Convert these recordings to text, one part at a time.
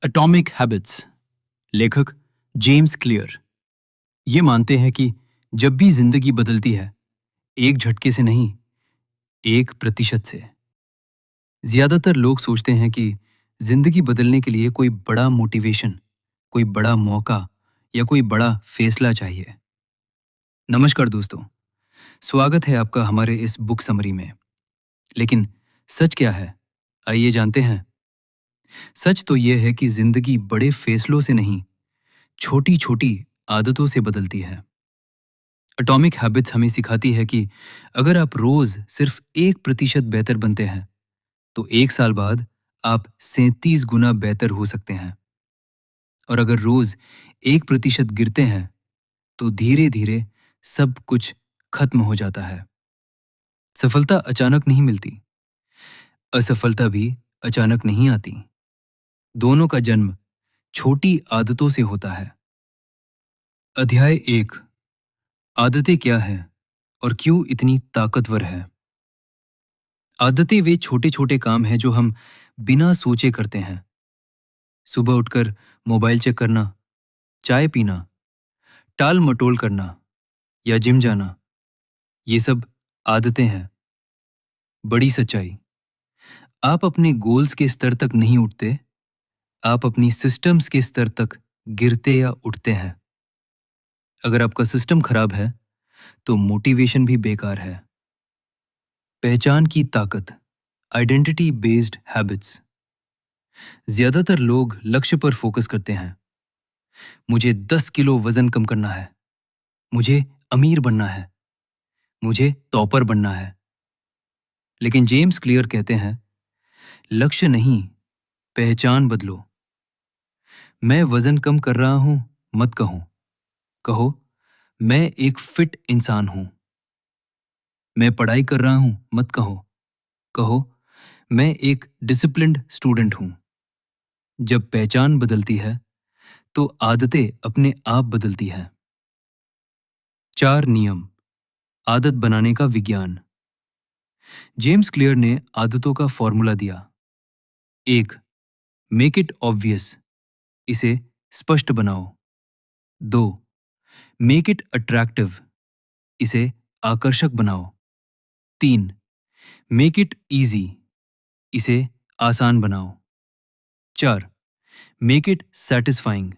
Atomic habits. लेखक James clear. ये मानते हैं कि जब भी जिंदगी बदलती है, एक झटके से नहीं, 1% से। ज्यादातर लोग सोचते हैं कि जिंदगी बदलने के लिए कोई बड़ा मोटिवेशन, कोई बड़ा मौका या कोई बड़ा फैसला चाहिए। नमस्कार दोस्तों, स्वागत है आपका हमारे इस बुक समरी में। लेकिन सच क्या है, आइए जानते हैं। सच तो यह है कि जिंदगी बड़े फैसलों से नहीं, छोटी छोटी आदतों से बदलती है। एटॉमिक हैबिट्स हमें सिखाती है कि अगर आप रोज सिर्फ 1% बेहतर बनते हैं, तो 1 साल बाद आप 37 गुना बेहतर हो सकते हैं। और अगर रोज 1% गिरते हैं, तो धीरे धीरे सब कुछ खत्म हो जाता है। सफलता अचानक नहीं मिलती, असफलता भी अचानक नहीं आती। दोनों का जन्म छोटी आदतों से होता है। अध्याय 1, आदतें क्या है और क्यों इतनी ताकतवर है। आदतें वे छोटे छोटे काम हैं जो हम बिना सोचे करते हैं। सुबह उठकर मोबाइल चेक करना, चाय पीना, टाल मटोल करना या जिम जाना, ये सब आदतें हैं। बड़ी सच्चाई, आप अपने गोल्स के स्तर तक नहीं उठते, आप अपनी सिस्टम्स के स्तर तक गिरते या उठते हैं। अगर आपका सिस्टम खराब है, तो मोटिवेशन भी बेकार है। पहचान की ताकत, आइडेंटिटी बेस्ड हैबिट्स। ज्यादातर लोग लक्ष्य पर फोकस करते हैं। मुझे 10 किलो वजन कम करना है, मुझे अमीर बनना है, मुझे टॉपर बनना है। लेकिन जेम्स क्लियर कहते हैं, लक्ष्य नहीं, पहचान बदलो। मैं वजन कम कर रहा हूं मत कहो, कहो मैं एक फिट इंसान हूं। मैं पढ़ाई कर रहा हूं मत कहो, कहो मैं एक डिसिप्लिन्ड स्टूडेंट हूं। जब पहचान बदलती है, तो आदतें अपने आप बदलती हैं। 4 नियम, आदत बनाने का विज्ञान। जेम्स क्लियर ने आदतों का फॉर्मूला दिया। 1, मेक इट ऑब्वियस, इसे स्पष्ट बनाओ। 2, मेक इट अट्रैक्टिव, इसे आकर्षक बनाओ। 3, मेक इट ईजी, इसे आसान बनाओ। 4, मेक इट सेटिस्फाइंग,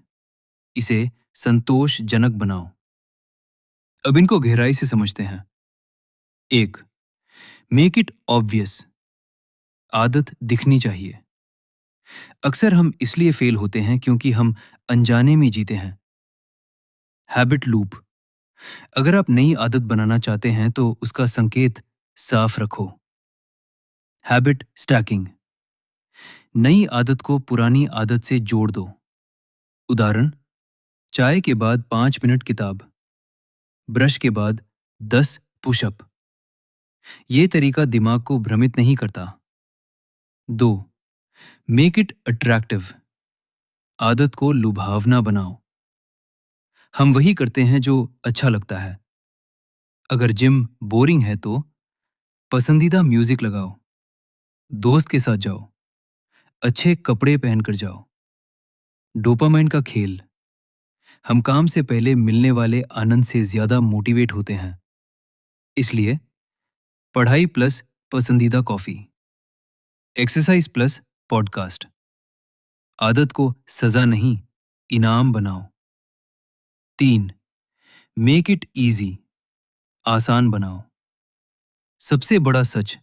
इसे संतोषजनक बनाओ। अब इनको गहराई से समझते हैं। 1, मेक इट ऑब्वियस, आदत दिखनी चाहिए। अक्सर हम इसलिए फेल होते हैं क्योंकि हम अनजाने में जीते हैं। हैबिट लूप, अगर आप नई आदत बनाना चाहते हैं तो उसका संकेत साफ रखो। हैबिट स्टैकिंग, नई आदत को पुरानी आदत से जोड़ दो। उदाहरण, चाय के बाद 5 मिनट किताब, ब्रश के बाद 10 पुशअप। ये तरीका दिमाग को भ्रमित नहीं करता। 2, मेक इट अट्रैक्टिव, आदत को लुभावना बनाओ। हम वही करते हैं जो अच्छा लगता है। अगर जिम बोरिंग है तो पसंदीदा म्यूजिक लगाओ, दोस्त के साथ जाओ, अच्छे कपड़े पहनकर जाओ। डोपामाइन का खेल, हम काम से पहले मिलने वाले आनंद से ज्यादा मोटिवेट होते हैं। इसलिए पढ़ाई प्लस पसंदीदा कॉफी, एक्सरसाइज प्लस पॉडकास्ट। आदत को सजा नहीं, इनाम बनाओ। 3, मेक इट इजी, आसान बनाओ। सबसे बड़ा सच,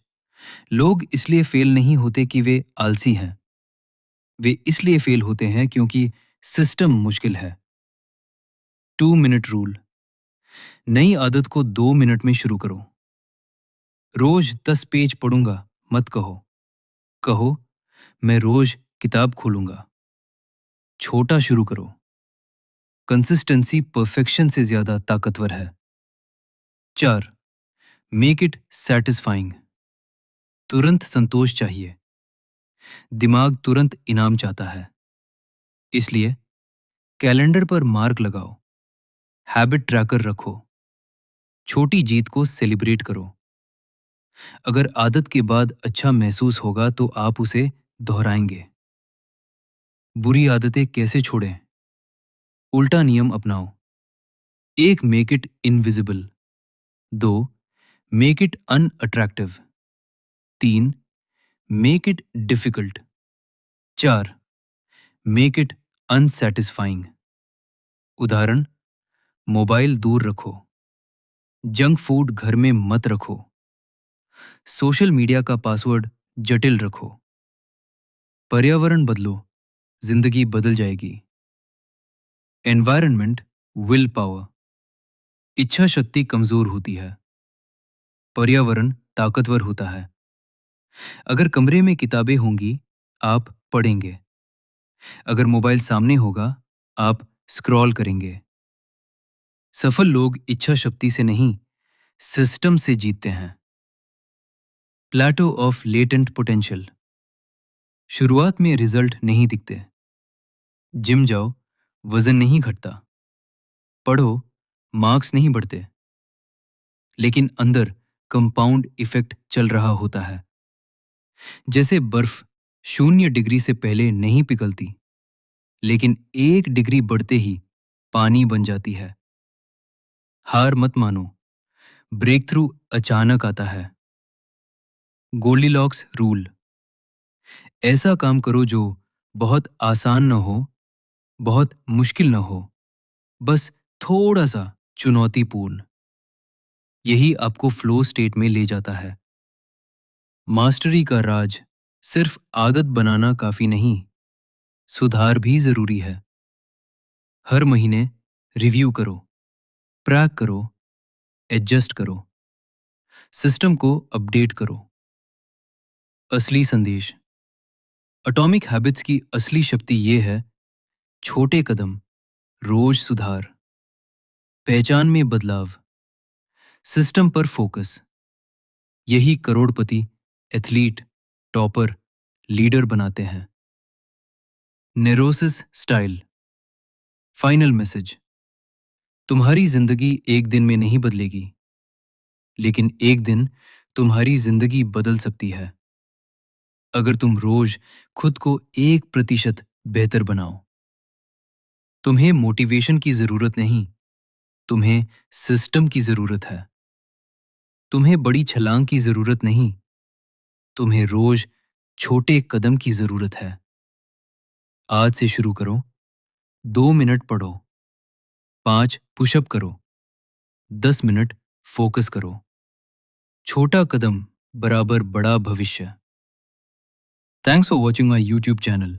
लोग इसलिए फेल नहीं होते कि वे आलसी हैं, वे इसलिए फेल होते हैं क्योंकि सिस्टम मुश्किल है। 2 मिनट रूल, नई आदत को 2 मिनट में शुरू करो। रोज 10 पेज पढ़ूंगा मत कहो, कहो मैं रोज किताब खोलूंगा। छोटा शुरू करो। कंसिस्टेंसी परफेक्शन से ज्यादा ताकतवर है। 4, मेक इट सेटिस्फाइंग, तुरंत संतोष चाहिए। दिमाग तुरंत इनाम चाहता है। इसलिए कैलेंडर पर मार्क लगाओ, हैबिट ट्रैकर रखो, छोटी जीत को सेलिब्रेट करो। अगर आदत के बाद अच्छा महसूस होगा तो आप उसे दोहराएंगे। बुरी आदतें कैसे छोड़ें? उल्टा नियम अपनाओ। 1. Make it invisible. 2. Make it unattractive. 3. Make it difficult. 4. Make it unsatisfying. उदाहरण, मोबाइल दूर रखो, जंक फूड घर में मत रखो, सोशल मीडिया का पासवर्ड जटिल रखो। पर्यावरण बदलो, जिंदगी बदल जाएगी। Environment, will power. इच्छा शक्ति कमजोर होती है, पर्यावरण ताकतवर होता है। अगर कमरे में किताबें होंगी, आप पढ़ेंगे। अगर मोबाइल सामने होगा, आप स्क्रॉल करेंगे। सफल लोग इच्छा शक्ति से नहीं, सिस्टम से जीतते हैं। प्लेटो ऑफ लेटेंट पोटेंशियल। शुरुआत में रिजल्ट नहीं दिखते। जिम जाओ, वजन नहीं घटता। पढ़ो, मार्क्स नहीं बढ़ते। लेकिन अंदर कंपाउंड इफेक्ट चल रहा होता है। जैसे बर्फ 0 डिग्री से पहले नहीं पिघलती, लेकिन 1 डिग्री बढ़ते ही पानी बन जाती है। हार मत मानो, ब्रेक थ्रू अचानक आता है। Goldilocks rule. ऐसा काम करो जो बहुत आसान न हो, बहुत मुश्किल न हो, बस थोड़ा सा चुनौतीपूर्ण। यही आपको फ्लो स्टेट में ले जाता है। मास्टरी का राज सिर्फ आदत बनाना काफी नहीं, सुधार भी जरूरी है। हर महीने रिव्यू करो, ट्रैक करो, एडजस्ट करो, सिस्टम को अपडेट करो। असली संदेश। एटॉमिक हैबिट्स की असली शक्ति ये है: छोटे कदम, रोज सुधार, पहचान में बदलाव, सिस्टम पर फोकस। यही करोड़पति, एथलीट, टॉपर, लीडर बनाते हैं। नेरोसिस स्टाइल। Final message. तुम्हारी जिंदगी एक दिन में नहीं बदलेगी, लेकिन एक दिन तुम्हारी जिंदगी बदल सकती है अगर तुम रोज खुद को 1% बेहतर बनाओ। तुम्हें मोटिवेशन की जरूरत नहीं, तुम्हें सिस्टम की जरूरत है। तुम्हें बड़ी छलांग की जरूरत नहीं, तुम्हें रोज छोटे कदम की जरूरत है। आज से शुरू करो। 2 मिनट पढ़ो, 5 पुशअप करो, 10 मिनट फोकस करो। छोटा कदम बराबर बड़ा भविष्य। Thanks for watching my YouTube channel.